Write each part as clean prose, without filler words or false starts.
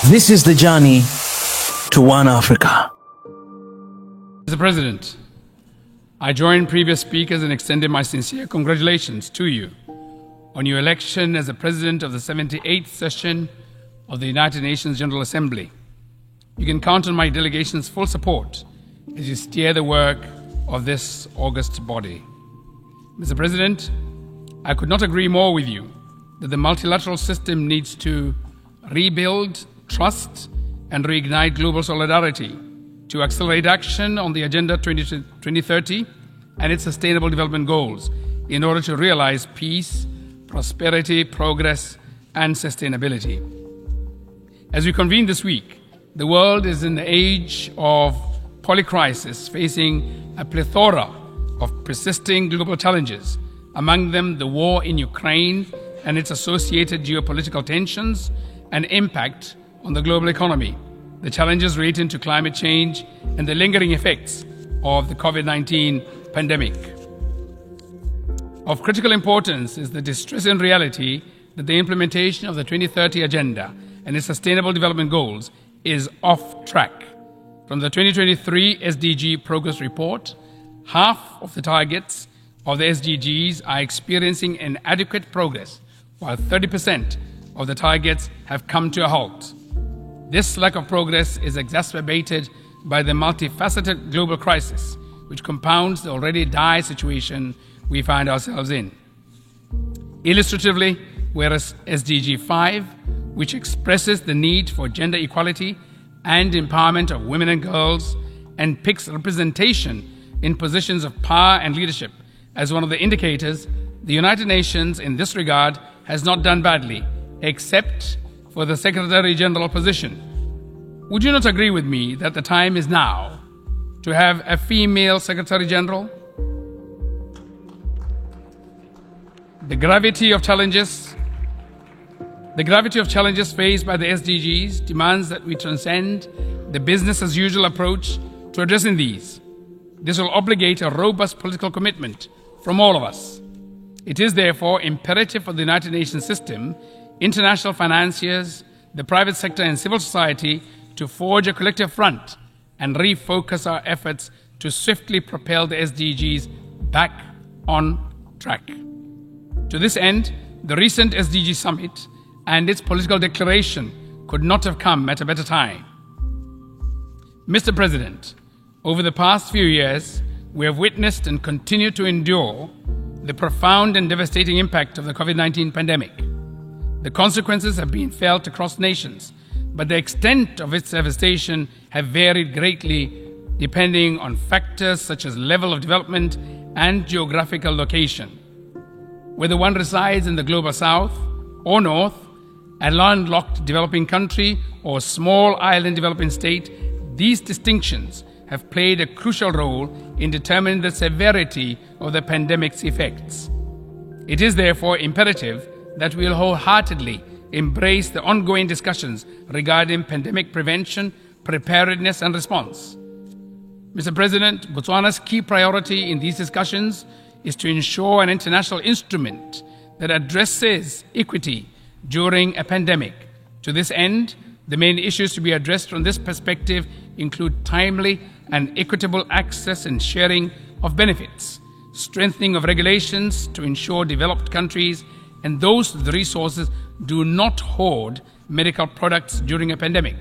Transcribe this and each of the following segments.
This is the journey to one Africa. Mr. President, I join previous speakers in extending my sincere congratulations to you on your election as the President of the 78th session of the United Nations General Assembly. You can count on my delegation's full support as you steer the work of this august body. Mr. President, I could not agree more with you that the multilateral system needs to rebuild trust and reignite global solidarity to accelerate action on the Agenda 2030 and its Sustainable Development Goals in order to realize peace, prosperity, progress, and sustainability. As we convene this week, the world is in the age of polycrisis, facing a plethora of persisting global challenges, among them the war in Ukraine and its associated geopolitical tensions and impact on the global economy, the challenges relating to climate change, and the lingering effects of the COVID-19 pandemic. Of critical importance is the distressing reality that the implementation of the 2030 Agenda and its Sustainable Development Goals is off track. From the 2023 SDG Progress Report, half of the targets of the SDGs are experiencing inadequate progress, while 30% of the targets have come to a halt. This lack of progress is exacerbated by the multifaceted global crisis, which compounds the already dire situation we find ourselves in. Illustratively, whereas SDG 5, which expresses the need for gender equality and empowerment of women and girls, and picks representation in positions of power and leadership as one of the indicators, the United Nations in this regard has not done badly, except for the Secretary General position. Would you not agree with me that the time is now to have a female Secretary General? The gravity of challenges faced by the SDGs demands that we transcend the business-as-usual approach to addressing these. This will obligate a robust political commitment from all of us. It is therefore imperative for the United Nations system, international financiers, the private sector and civil society to forge a collective front and refocus our efforts to swiftly propel the SDGs back on track. To this end, the recent SDG Summit and its political declaration could not have come at a better time. Mr. President, over the past few years, we have witnessed and continue to endure the profound and devastating impact of the COVID-19 pandemic. The consequences have been felt across nations, but the extent of its devastation have varied greatly depending on factors such as level of development and geographical location. Whether one resides in the global south or north, a landlocked developing country or small island developing state, these distinctions have played a crucial role in determining the severity of the pandemic's effects. It is therefore imperative that we will wholeheartedly embrace the ongoing discussions regarding pandemic prevention, preparedness, and response. Mr. President, Botswana's key priority in these discussions is to ensure an international instrument that addresses equity during a pandemic. To this end, the main issues to be addressed from this perspective include timely and equitable access and sharing of benefits, strengthening of regulations to ensure developed countries and those with the resources do not hoard medical products during a pandemic,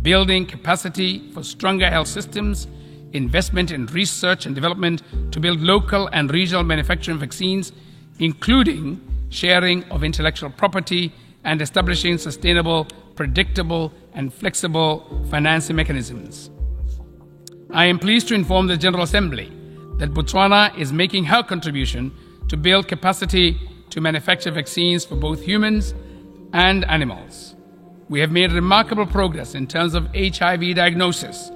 building capacity for stronger health systems, investment in research and development to build local and regional manufacturing vaccines, including sharing of intellectual property and establishing sustainable, predictable, and flexible financing mechanisms. I am pleased to inform the General Assembly that Botswana is making her contribution to build capacity to manufacture vaccines for both humans and animals. We have made remarkable progress in terms of HIV diagnosis,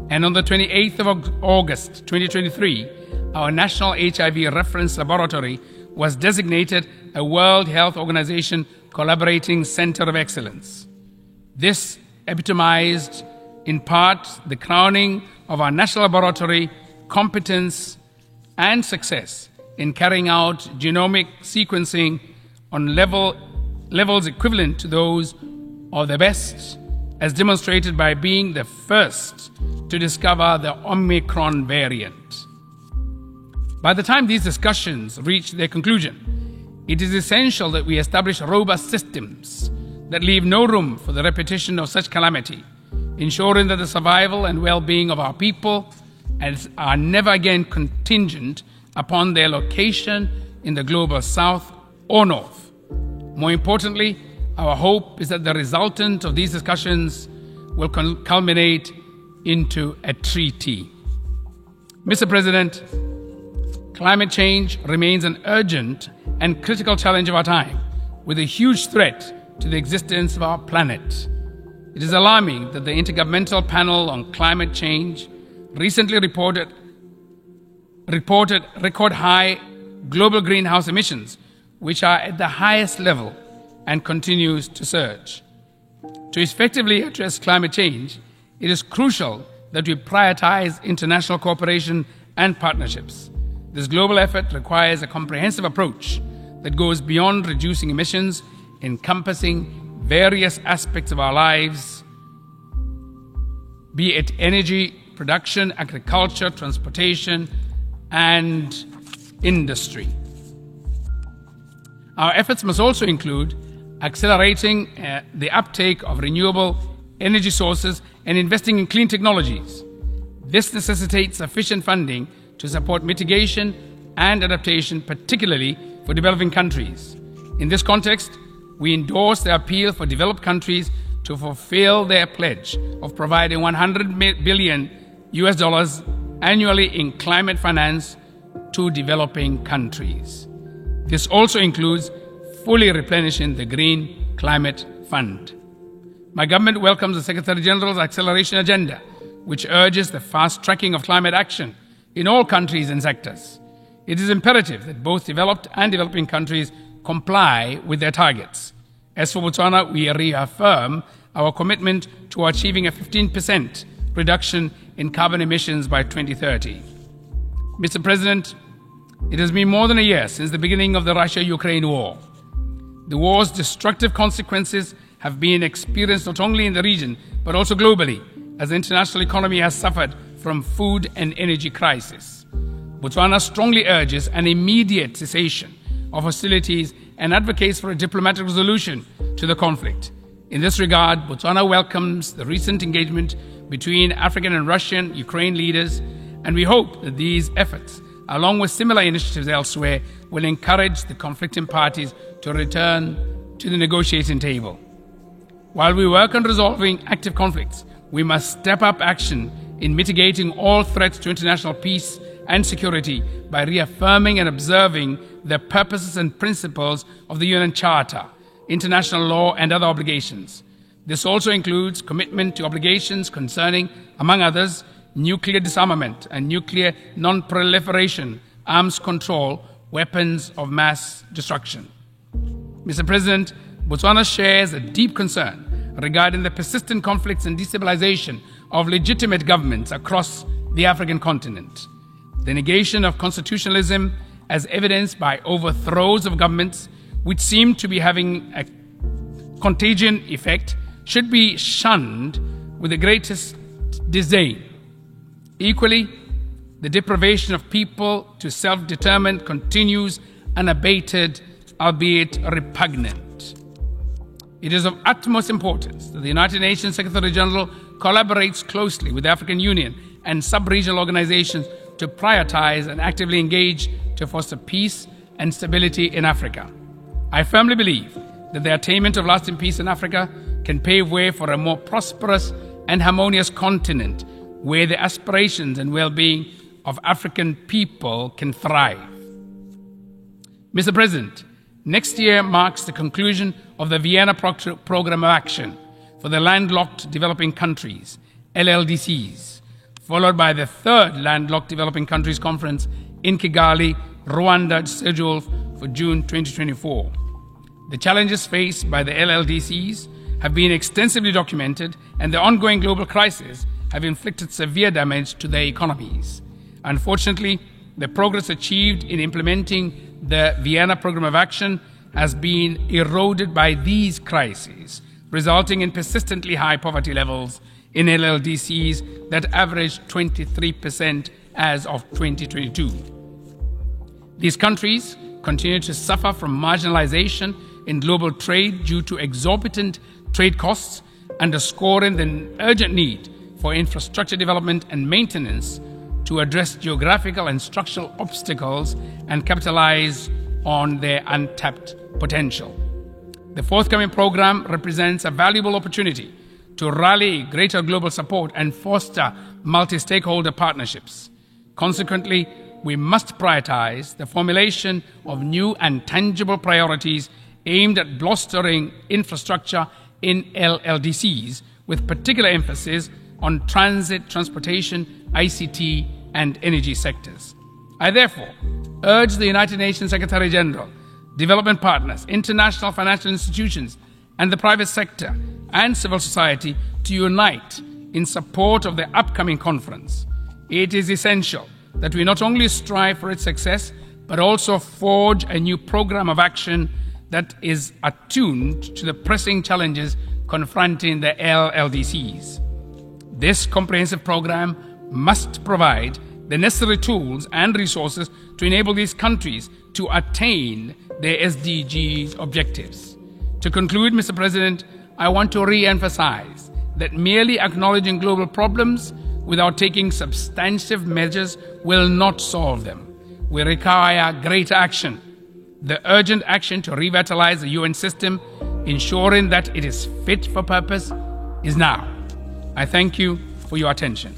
and on the 28th of August 2023, our National HIV Reference Laboratory was designated a World Health Organization Collaborating Center of Excellence. This epitomized, in part, the crowning of our national laboratory competence and success in carrying out genomic sequencing on levels equivalent to those of the best as demonstrated by being the first to discover the Omicron variant. By the time these discussions reach their conclusion, it is essential that we establish robust systems that leave no room for the repetition of such calamity, ensuring that the survival and well-being of our people are never again contingent upon their location in the global south or north. More importantly, our hope is that the resultant of these discussions will culminate into a treaty. Mr. President, climate change remains an urgent and critical challenge of our time, with a huge threat to the existence of our planet. It is alarming that the Intergovernmental Panel on Climate Change recently reported record high global greenhouse emissions, which are at the highest level and continues to surge. To effectively address climate change, it is crucial that we prioritize international cooperation and partnerships. This global effort requires a comprehensive approach that goes beyond reducing emissions, encompassing various aspects of our lives, be it energy, production, agriculture, transportation, and industry. Our efforts must also include accelerating the uptake of renewable energy sources and investing in clean technologies. This necessitates sufficient funding to support mitigation and adaptation, particularly for developing countries. In this context, we endorse the appeal for developed countries to fulfill their pledge of providing $100 billion annually in climate finance to developing countries. This also includes fully replenishing the Green Climate Fund. My government welcomes the Secretary General's acceleration agenda, which urges the fast tracking of climate action in all countries and sectors. It is imperative that both developed and developing countries comply with their targets. As for Botswana, we reaffirm our commitment to achieving a 15% reduction in carbon emissions by 2030. Mr. President, it has been more than a year since the beginning of the Russia-Ukraine war. The war's destructive consequences have been experienced not only in the region, but also globally, as the international economy has suffered from food and energy crisis. Botswana strongly urges an immediate cessation of hostilities and advocates for a diplomatic resolution to the conflict. In this regard, Botswana welcomes the recent engagement between African and Russian Ukraine leaders, and we hope that these efforts, along with similar initiatives elsewhere, will encourage the conflicting parties to return to the negotiating table. While we work on resolving active conflicts, we must step up action in mitigating all threats to international peace and security by reaffirming and observing the purposes and principles of the UN Charter, international law, and other obligations. This also includes commitment to obligations concerning, among others, nuclear disarmament and nuclear non-proliferation, arms control, weapons of mass destruction. Mr. President, Botswana shares a deep concern regarding the persistent conflicts and destabilization of legitimate governments across the African continent. The negation of constitutionalism, as evidenced by overthrows of governments which seem to be having a contagion effect, should be shunned with the greatest disdain. Equally, the deprivation of people to self-determined continues unabated, albeit repugnant. It is of utmost importance that the United Nations Secretary General collaborates closely with the African Union and sub-regional organizations to prioritize and actively engage to foster peace and stability in Africa. I firmly believe that the attainment of lasting peace in Africa can pave way for a more prosperous and harmonious continent where the aspirations and well-being of African people can thrive. Mr. President, next year marks the conclusion of the Vienna Program of Action for the Landlocked Developing Countries, LLDCs, followed by the third Landlocked Developing Countries Conference in Kigali, Rwanda, scheduled for June 2024. The challenges faced by the LLDCs have been extensively documented, and the ongoing global crisis have inflicted severe damage to their economies. Unfortunately, the progress achieved in implementing the Vienna Program of Action has been eroded by these crises, resulting in persistently high poverty levels in LLDCs that averaged 23% as of 2022. These countries continue to suffer from marginalization in global trade due to exorbitant trade costs, underscoring the urgent need for infrastructure development and maintenance to address geographical and structural obstacles and capitalize on their untapped potential. The forthcoming program represents a valuable opportunity to rally greater global support and foster multi-stakeholder partnerships. Consequently, we must prioritize the formulation of new and tangible priorities aimed at bolstering infrastructure in LLDCs, with particular emphasis on transit, transportation, ICT, and energy sectors. I therefore urge the United Nations Secretary General, development partners, international financial institutions, and the private sector and civil society to unite in support of the upcoming conference. It is essential that we not only strive for its success, but also forge a new program of action that is attuned to the pressing challenges confronting the LLDCs. This comprehensive program must provide the necessary tools and resources to enable these countries to attain their SDGs objectives. To conclude, Mr. President, I want to re-emphasize that merely acknowledging global problems without taking substantive measures will not solve them. We require greater action. The urgent action to revitalize the UN system, ensuring that it is fit for purpose, is now. I thank you for your attention.